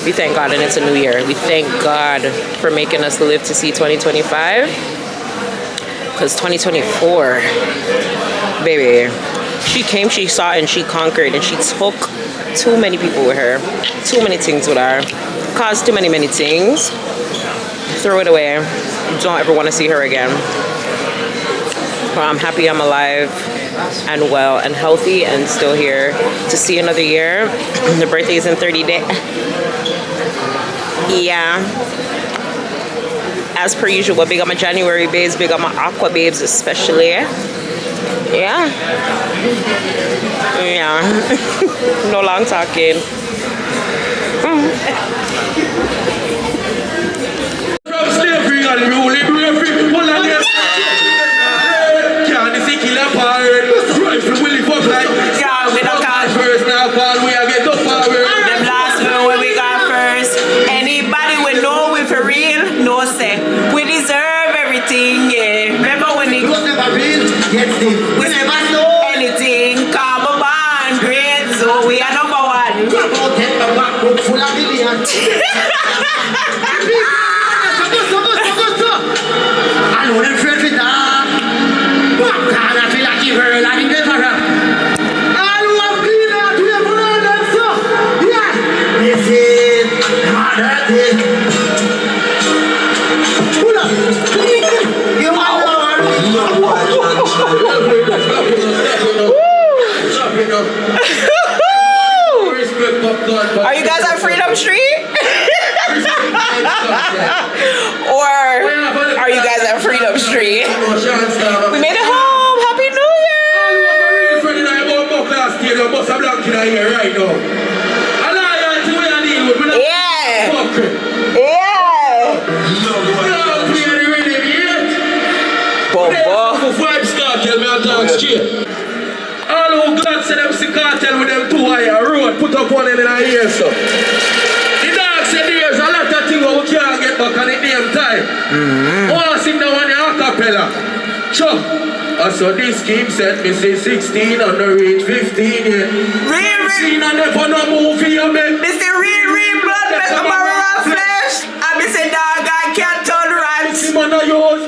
We thank God, and it's a new year. We thank God for making us live to see 2025. Because 2024, baby, She came, she saw, and she conquered, and she took too many people with her, too many things with her, caused too many things. Throw it away. Don't ever want to see her again. But I'm happy I'm alive and well and healthy and still here to see another year. The birthday is in 30 days. Yeah. As per usual, big on my January babes, big on my Aqua babes especially. Yeah. Yeah. No long talking. From slavery and ruling bravery, one of them can't see killer pirate. Rifle will live up like Yeah, we don't call first now fall, we are get up power. them last one when we got first. Anybody we know we for real, no say. We deserve everything, yeah. Remember when it was never real, yet still. We never know anything, come on, great, so we are number one. about take a back book full of millions. I know them friends with that. What kind of feel like you heard and you never have. All who have clean out, we have run and so. Yeah. This is harder thing. Pull up. You want to Are you guys on Freedom Street? Or are you guys at Freedom Street? We made it home. Happy New Year! Yeah! Yeah! All who glad say them see cartel with them two higher road, put up one in the ear, so. The dog said there's a lot of things we can't get back on the damn time. Oh, sing the one in acapella. Sure. So this scheme said me say 16 on the reach 15, yeah. Real, Seen and never no movie, you make. This is real blood, make a barrel of flesh. I be say dog, I can't turn right. See man of yours.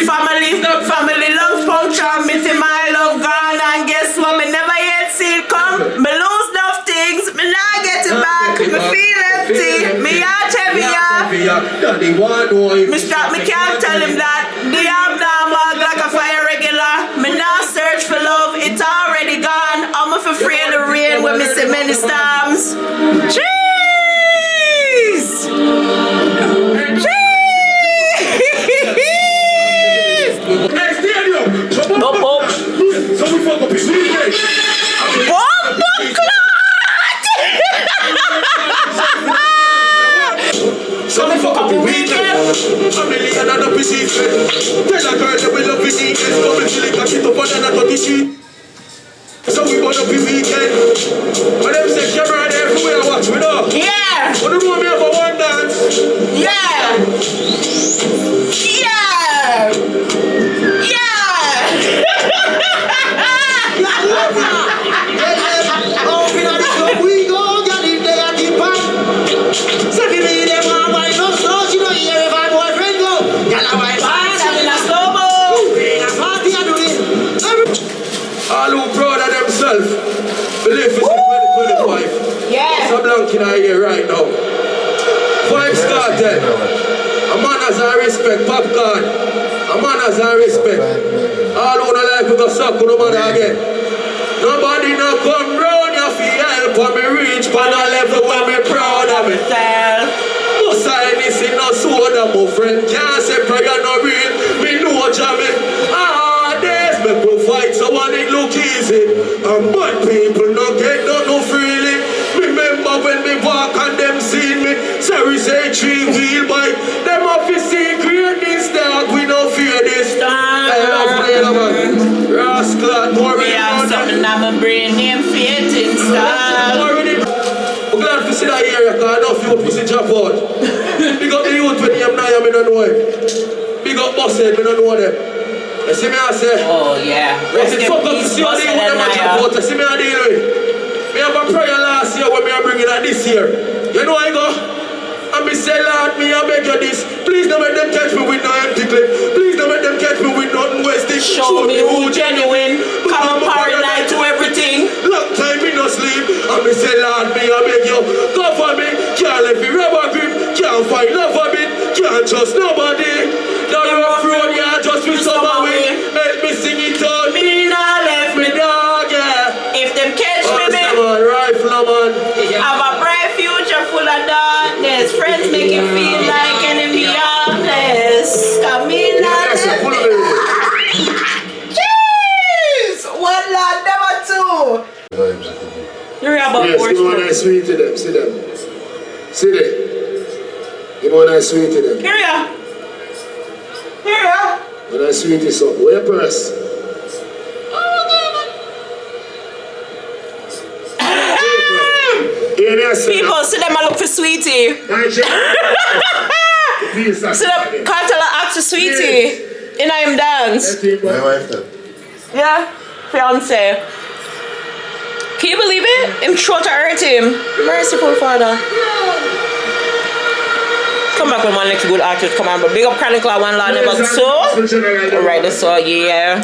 Family love puncture, me see my love gone, and guess what? Me never yet see it come. Me lose enough things, me not get it back. Me feel empty, me heart heavy, yeah. Me strap, me can't tell him that. The arm down mug like a fire regular. Me now search for love, it's already gone. I'm for free of the rain when me see many storms. Jeez! Jeez! Boom, boom. So we fuck up his weekend. Bomba clot! So we fuck up the weekend. A million and a pieces. Tell a girl that we love the weekend. So we feel like a shit up and a 30 sheet. So we burn up the weekend. When them say camera and everywhere watch me know. Yeah! What do you want me for one dance? Yeah! Yeah! Yeah! We go get it there at the park. So if you need them one boy no slow, she don't hear if my boyfriend go. Girl, I want fast and in a slow-mo. In a party I do it. All who proud of themselves. Believe it's in 2025. Yeah! So blank in our ear right now. 5 started. A man has a respect, popcorn. A man has a respect. All who no like we go suck, no matter again. Nobody no come round, you feel help when me reach for the level when me proud of it. No silence in no soda, my friend. Can't say prayer no real. Me know jamming. Days make we fight so when it look easy. And bad people no get no freely. Remember when me walk and them see me. Sorry say 3-wheel bike. Them office secret this dog. We no fear this. I love real man. Rascal, more We have something on my brain named Faith Install. We're glad to see that area because enough youth pussy drop out. Big up the youth when them now, me don't know it. Big up Bosshead, me don't know them. You see me I say? Oh yeah. Rest in fuck up to see how the youth them a drop out. You see me I deal with? Me have a prayer last year when me I bring it like this year. You know I go? And me say, Lord, me I beg you this. Please don't make them catch me with no empty clip. Please don't make them catch me with nothing wasted. show me who genuine. Come and paranoid to everything. Long time me no sleep. And me say, Lord, me I beg you, cover me. Can't let me rubber grip. Can't find love of it. Can't trust nobody. Now you're a fraud, yeah, just with some way. Help me sing it out. Me not left me Dog, yeah. If them catch me, Rifle, man. have a bright future full of darkness. Friends make you feel like enemy harmless. Come in, jeez! One lad, never two. You're about yes, you want to sweet to them. See them. See them. You want to sweet to them. Here ya. Here ya. When I sweet is up, where purse? People see them and look for sweetie. See them can't tell her ask for sweetie. In him dance. My wife then. Yeah, fiance. Can you believe it? Him throat to hurt him. Merciful Father. Come back with one next good artist. Come on, but big up Chronicle one lot never so. Alright, that's all, yeah.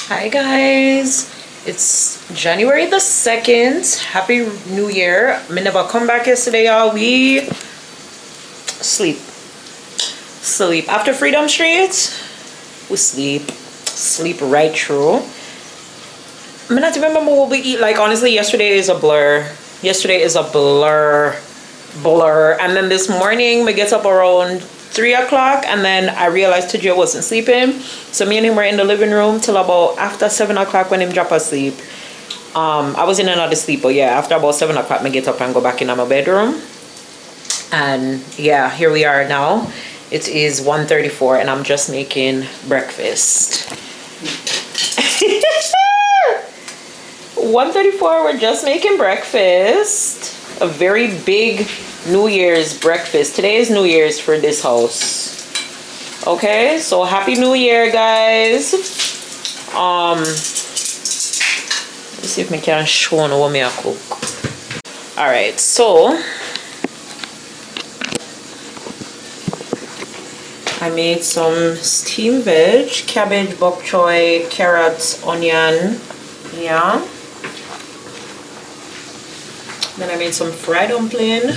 Hi guys. It's January the 2nd. Happy New Year. I never come back yesterday, y'all. We sleep. After Freedom Street, we sleep. Sleep right through. I not even remember what we eat. Like, honestly, yesterday is a blur. And then this morning, we get up around 3 o'clock, and then I realized Tijio wasn't sleeping. So me and him were in the living room till about after 7 o'clock when him drop asleep. I was in another sleep, but yeah, after about 7 o'clock, I get up and go back in my bedroom. And yeah, here we are now. It is 1:34 and I'm just making breakfast. 1:34, we're just making breakfast. A very big New Year's breakfast. Today is New Year's for this house. Okay, so happy New Year, guys. Let's see if we can show what me I cook. Alright, so I made some steamed veg, cabbage, bok choy, carrots, onion, yeah. Then I made some fried dumpling,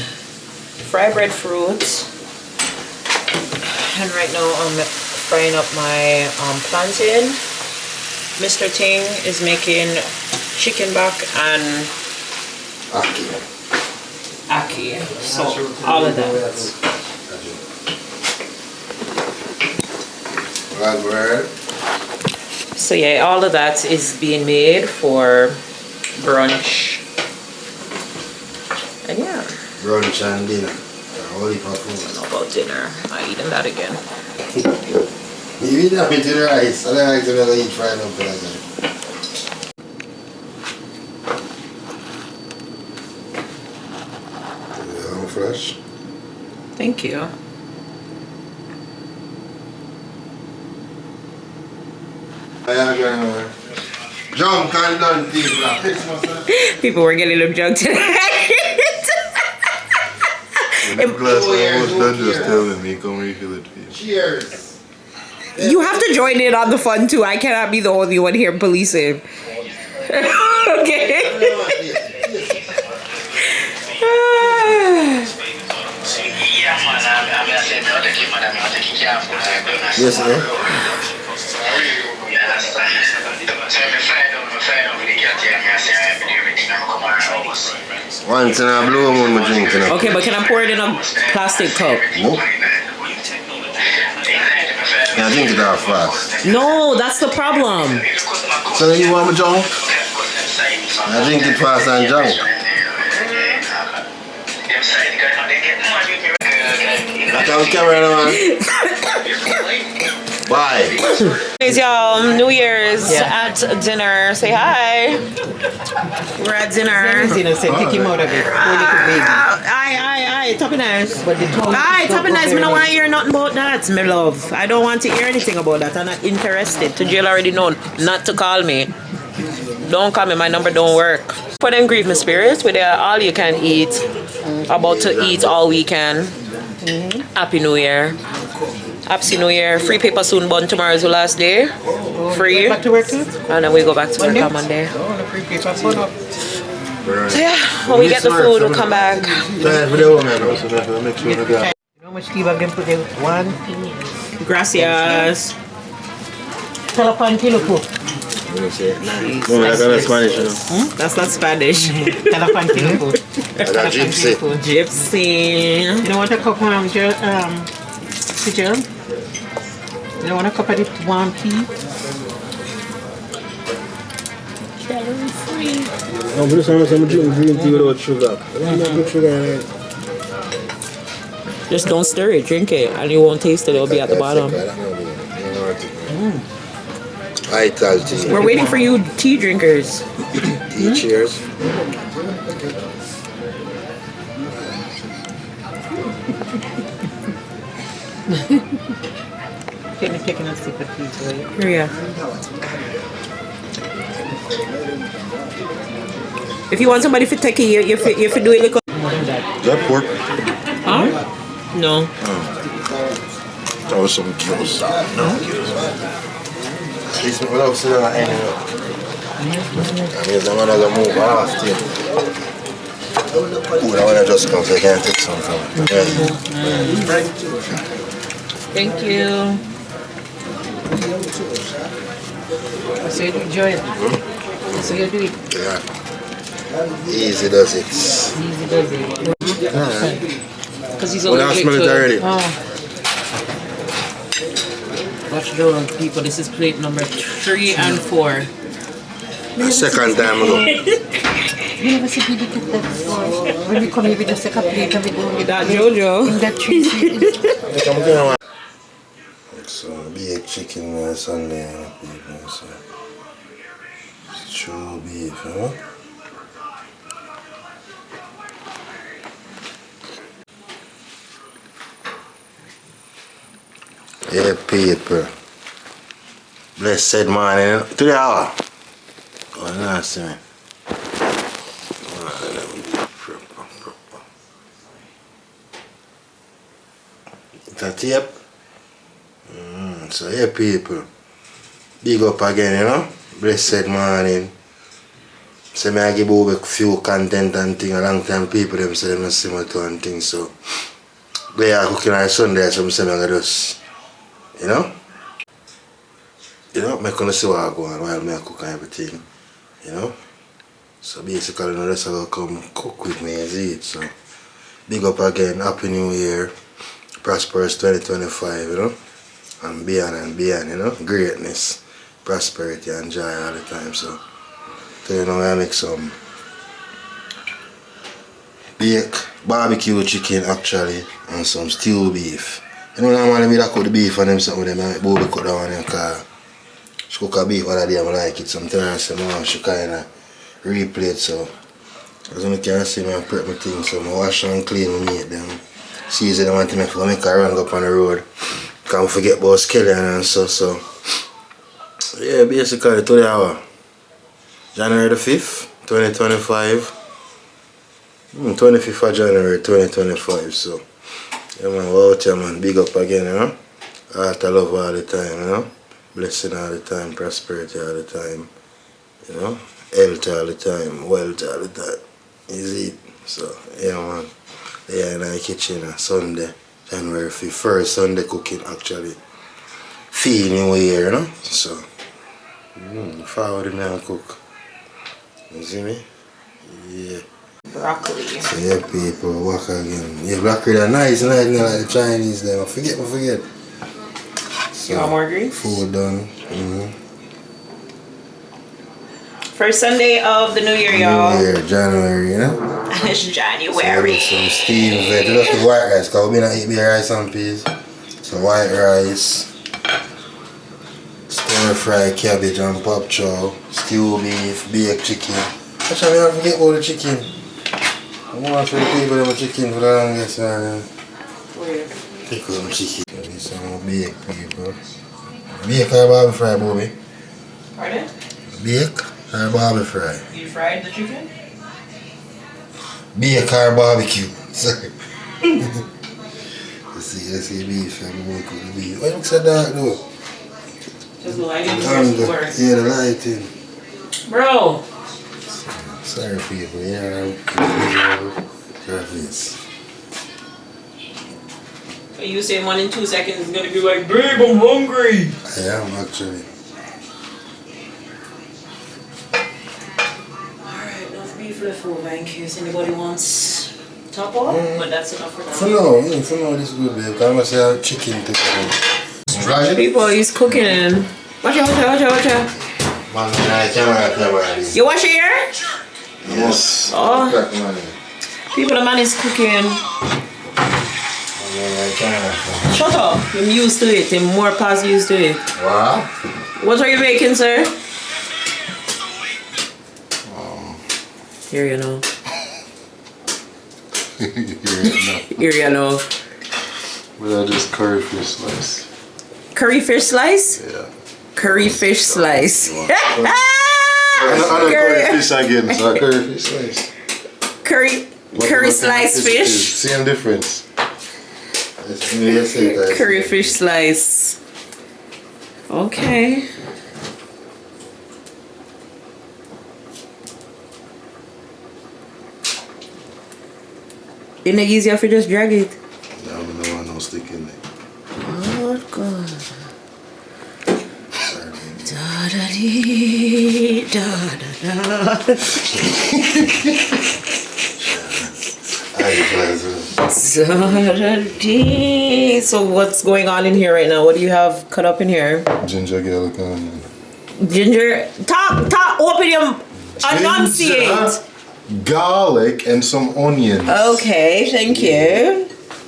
fried breadfruit, and right now I'm frying up my plantain. Mr. Ting is making chicken back and aki. So all of that. So yeah, all of that is being made for brunch. And yeah. Brunch and dinner. Holy I don't know about dinner. I'm eating that again. You eat that with the rice. I don't like to eat fried up like that. Fresh. Thank you. Jump and done people. People were getting them drunk today. Cheers. You have to join in on the fun too. I cannot be the only one here policing. Okay. Yes, sir. Once in a blue moon, we drink. Okay, but can I pour it in a plastic cup? No. Yeah, drink it out fast. No, that's the problem. So you want me junk? I drink it fast and junk. I can't carry on. Bye. Hey y'all, New Year's at dinner. Say hi. We're at dinner. Take him out of it. Aye, Toppy nice. Aye, Toppy nice. I don't want to hear nothing about that, my love. I don't want to hear anything about that. I'm not interested. To jail already known not to call me. Don't call me, my number don't work. For them grief my spirits, with all you can eat. About to eat all weekend. Happy New Year. Happy New Year. Free paper soon bun. Tomorrow is the last day. Free. Back to work too? And then we go back to work on Monday. Oh, the free paper phone up. So yeah, when we get the food, we'll come back. You know how much tea bag them put there? 1, 2. Gracias. Telephone kilo po. That's not Spanish. Telephone kilo po. Gypsy. Gypsy. You don't want a cup of Gerald? You don't want a cup of the warm tea? Calorie free. I'm just want some green tea without sugar. I don't want sugar in it. Just don't stir it, drink it, and you won't taste it. It'll be at the bottom. We're waiting for you, tea drinkers. Cheers. Taking a sip of tea today. Here we go. If you want somebody to take it, you have to do it like Is that pork? huh? No. That was some kills. No kills. This is what I was saying at the end. I mean, I'm gonna move after. Ooh, I wanna just come so I can take some from it. Thank you. So you enjoy it. So you do it. Yeah. Easy does it. Easy does it. Because he's Well, I allergic smell it to already. Watch the people. This is plate number 3 and 4. The second time ago. You never see people get that before. When we come here, we just take a plate and we go with That Jojo. in that tree. So, big chicken Sunday, people. So, true beef, huh? Yeah, people. Blessed morning. To the hour. Oh, nice, man. That tape? So, yeah, people. Big up again, you know? Blessed morning. So, I give over a few content and things. A long time people them say them see me to and things. So, they are cooking on Sunday, so I'm saying I'm just, you know, make on see what I go on while I cook and everything, you know. So basically, the rest of come cook with me and eat. So big up again, Happy New Year, prosperous 2025, you know, and beyond, you know, greatness, prosperity and joy all the time. So you know, I make some baked barbecue chicken actually and some stewed beef. You know, normally we cook the beef and them something with them, I both cook that one because she cook a beef one day I like it. Sometimes she kind of replate. So as you can see, I prep my things, so I wash and clean my meat them. Season them to make a run up on the road. Can't forget about skeleton and so yeah, basically to the hour. January the 5th, 2025. 25th of January 2025. So yeah man, we're out here man, big up again, you know. Heart of love all the time, you know. Blessing all the time, prosperity all the time, you know. Health all the time, wealth all the time. Is it? So yeah man. Yeah, in the kitchen Sunday, January 5th. First Sunday cooking actually. Feeling new year, you know. So forward me and cook. You see me? Yeah. Broccoli. So yeah, people, walk again. Yeah, broccoli are nice, like the Chinese them. I forget. So, You want more greens? Food done. First Sunday of the New Year, y'all. New Year, January, you know? It's So January. some steamed veg. Just the white rice, because we don't eat the rice and peas. So white rice, stir fry cabbage and pop chow, stew beef, baked chicken. Actually, I forget about the chicken. I want to show the people them chicken for the longest time. Take some chicken. This some baked people. Bake or barbecue fry, Bobby? Pardon? Bake or barbecue fry? You fried the chicken? Bake or barbecue. Sorry. See beef and work with the beef. Why you say that though? Because the lighting doesn't work. Yeah, the lighting. Bro. Sorry people, yeah. You say 1 in 2 seconds is gonna be like, babe, I'm hungry. I am actually. Alright, enough beef left over in case anybody wants top off, but that's enough for now. For now, this is good, babe. I'm gonna say chicken to go. People, he's cooking. Watch out. Man, camera. You wash your hair? Yes. Oh. People, the man is cooking. Shut up. I'm used to it. I'm more past used to it. Wow. What are you making, sir? Here you know. Here you know. Well, just curry fish slice. Curry fish slice? Yeah. Curry fish slice. I don't curry fish again, so curry fish slice. Curry slice fish? Same difference. Curry fish slice. Okay. Isn't it easier if you just drag it? No, I don't want no stick in it. Oh God. Da da dee da da da. So what's going on in here right now? What do you have cut up in here? Ginger, garlic, onion. Ginger. Talk. Open your. Enunciate. Garlic and some onions. Okay, thank you.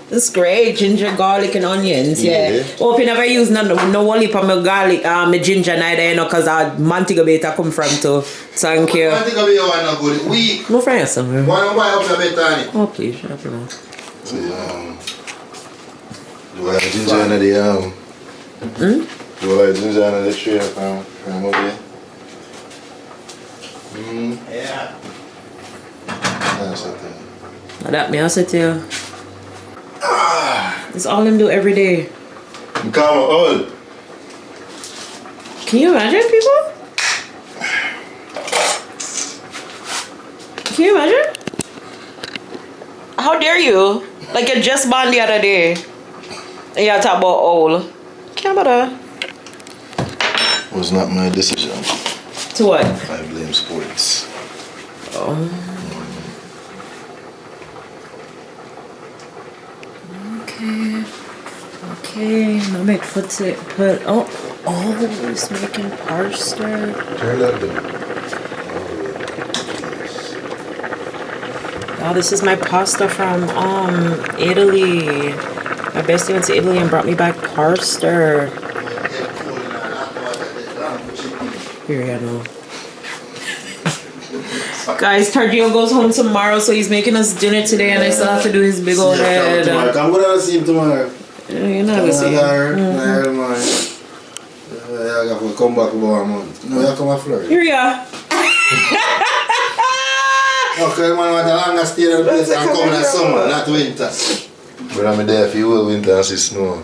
That's great. Ginger, garlic, and onions. Yeah. Hope you never use no wally for my garlic, my ginger neither, you know, because our Montego Bay come from too. Thank you. Montego Bay one not good. Weak. No friends, somewhere. One buy up your bed, Oh please, shut up your mouth. So you like ginger in the You like ginger in the tree from over here? Yeah. That's okay. That me I said to you. It's all them do every day. Come on. Can you imagine, people? Can you imagine? How dare you? Like you just born the other day. And you talk about old. Can't bother. Was not my decision. To what? I blame sports. Oh. Okay, no make put it's making pasta. Turn that down. Oh, this is my pasta from Italy. My bestie went to Italy and brought me back pasta. Here you go. Guys, Targio goes home tomorrow, so he's making us dinner today, and I still have to do his big old head. I'm gonna see him tomorrow. You're not gonna see him. I got to come back about a month. No, you come to Florida. Here you are. Okay, man, want the longest stay in the place and come in the summer, not winter. But I'm there for you winter and see snow.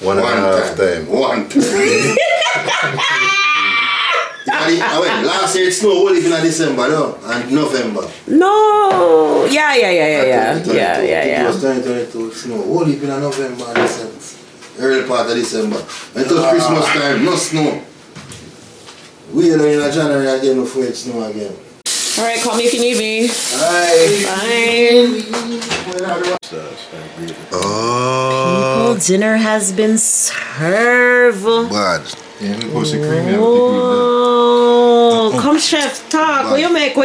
One and a half time. One time. Last year it snowed all in December, no? And November. No. Yeah. It was 2022, it snowed all in November and December. Early part of December. Until Christmas time, no snow. We are in January again before it snow again. Alright, call me if you need me. Bye. People, dinner has been served. Bad. Oh, come chef, talk. What you make?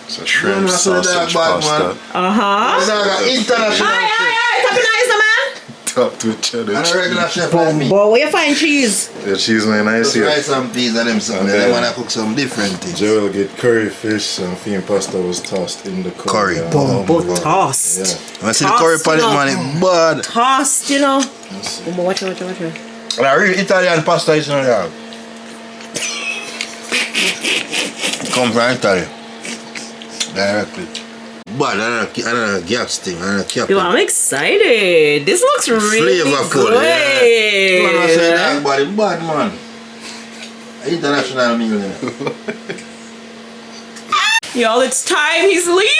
It's a shrimp sausage pasta. International. Aye, top nice, man. Top to cheddar. And a regular chef like me. Boy, where you find cheese? The cheese man nice here. Rice and peas and them something. They want to cook some different things. Joe will get curry fish and fiend pasta was tossed in the curry. Both tossed. Yeah. I see the curry pan, man, bad. Tossed, you know. Watch out. And a real Italian pasta is not there. Come from Italy. Directly. bad. I don't gas thing. I don't cap. Yo, I'm excited. This looks really Flavorful, good. yeah. Man, I say that body bad, man. International meal. Y'all, it's time. He's leaving.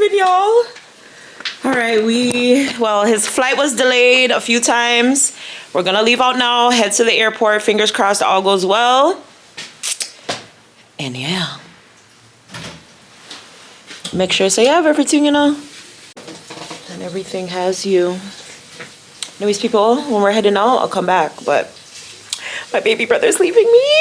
Y'all. All right, well, his flight was delayed a few times. We're gonna leave out now, head to the airport. Fingers crossed all goes well. And yeah, make sure so you have everything, you know, and everything has you. Anyways, people, when we're heading out, I'll come back, but my baby brother's leaving me.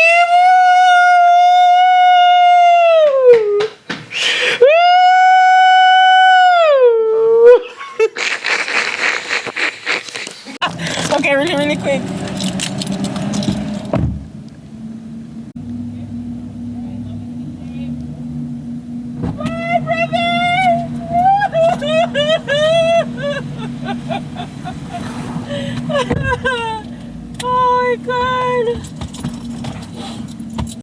Okay, really quick. Bye, brother! Oh my God.